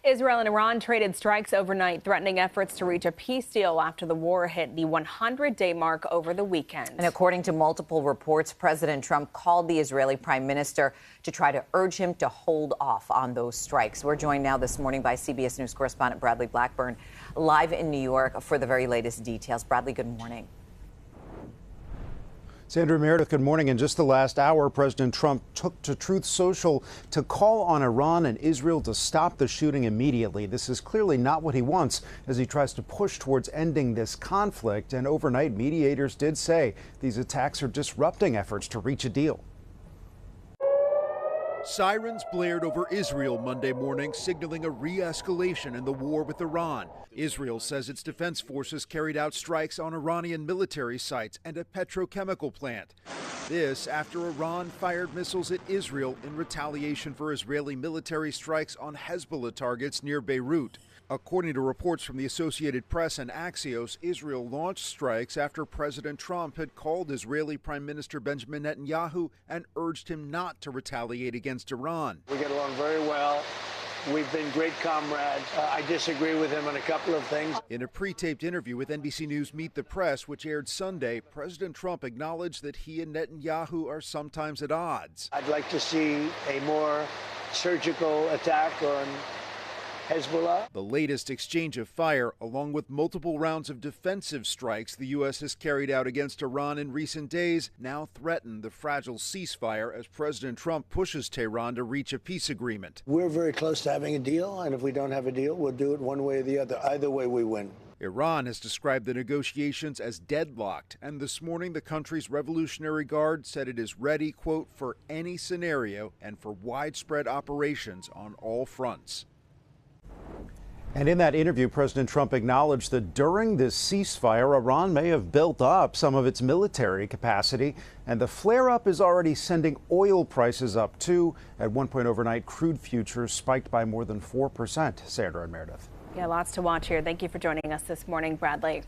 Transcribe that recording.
Israel and Iran traded strikes overnight, threatening efforts to reach a peace deal after the war hit the 100-day mark over the weekend. And according to multiple reports, President Trump called the Israeli prime minister to try to urge him to hold off on those strikes. We're joined now this morning by CBS News correspondent Bradley Blackburn, live in New York for the very latest details. Bradley, good morning. Sandra Meredith, good morning. In just the last hour, President Trump took to Truth Social to call on Iran and Israel to stop the shooting immediately. This is clearly not what he wants as he tries to push towards ending this conflict. And overnight, mediators did say these attacks are disrupting efforts to reach a deal. Sirens blared over Israel Monday morning, signaling a re-escalation in the war with Iran. Israel says its defense forces carried out strikes on Iranian military sites and a petrochemical plant. This after Iran fired missiles at Israel in retaliation for Israeli military strikes on Hezbollah targets near Beirut. According to reports from the Associated Press and Axios, Israel launched strikes after President Trump had called Israeli Prime Minister Benjamin Netanyahu and urged him not to retaliate against Iran. We get along very well. We've been great comrades. I disagree with him on a couple of things. In a pre-taped interview with NBC News Meet the Press, which aired Sunday, President Trump acknowledged that he and Netanyahu are sometimes at odds. I'd like to see a more surgical attack on Hezbollah. The latest exchange of fire, along with multiple rounds of defensive strikes the U.S. has carried out against Iran in recent days, now threaten the fragile ceasefire as President Trump pushes Tehran to reach a peace agreement. We're very close to having a deal, and if we don't have a deal, we'll do it one way or the other. Either way, we win. Iran has described the negotiations as deadlocked, and this morning the country's Revolutionary Guard said it is ready, quote, for any scenario and for widespread operations on all fronts. And in that interview, President Trump acknowledged that during this ceasefire, Iran may have built up some of its military capacity, and the flare-up is already sending oil prices up, too. At one point overnight, crude futures spiked by more than 4%. Sandra and Meredith. Yeah, lots to watch here. Thank you for joining us this morning, Bradley.